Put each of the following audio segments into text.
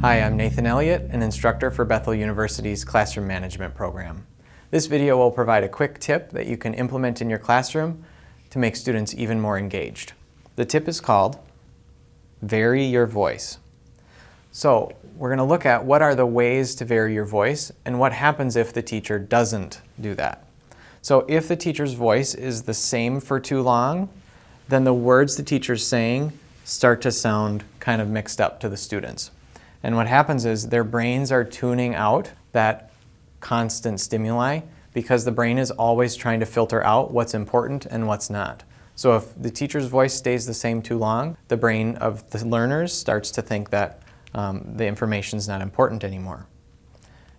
Hi, I'm Nathan Elliott, an instructor for Bethel University's Classroom Management program. This video will provide a quick tip that you can implement in your classroom to make students even more engaged. The tip is called Vary Your Voice. So we're going to look at what are the ways to vary your voice and what happens if the teacher doesn't do that. So if the teacher's voice is the same for too long, then the words the teacher's saying start to sound kind of mixed up to the students. And what happens is their brains are tuning out that constant stimuli because the brain is always trying to filter out what's important and what's not. So if the teacher's voice stays the same too long, the brain of the learners starts to think that the information is not important anymore.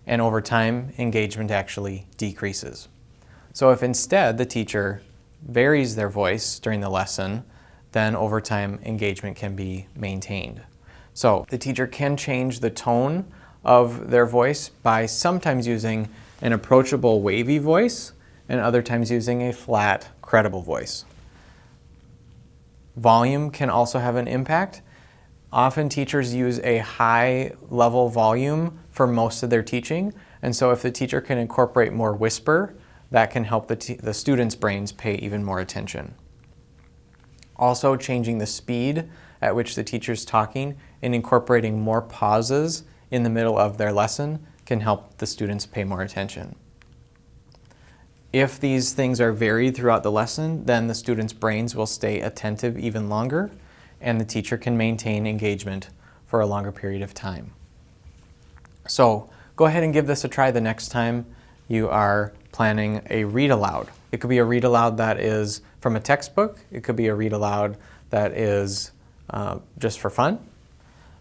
And over time, engagement actually decreases. So if instead the teacher varies their voice during the lesson, then over time engagement can be maintained. So the teacher can change the tone of their voice by sometimes using an approachable, wavy voice and other times using a flat, credible voice. Volume can also have an impact. Often teachers use a high level volume for most of their teaching, and so if the teacher can incorporate more whisper, that can help the students' brains pay even more attention. Also, changing the speed at which the teacher's talking and incorporating more pauses in the middle of their lesson can help the students pay more attention. If these things are varied throughout the lesson, then the students' brains will stay attentive even longer, and the teacher can maintain engagement for a longer period of time. So go ahead and give this a try the next time you are planning a read aloud. It could be a read aloud that is from a textbook. It could be a read aloud that is just for fun.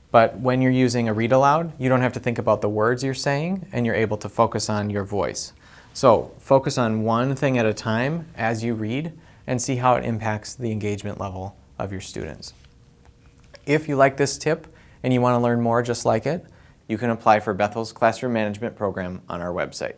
But when you're using a read aloud, you don't have to think about the words you're saying, and you're able to focus on your voice. So focus on one thing at a time as you read and see how it impacts the engagement level of your students. If you like this tip and you want to learn more just like it, you can apply for Bethel's Classroom Management program on our website.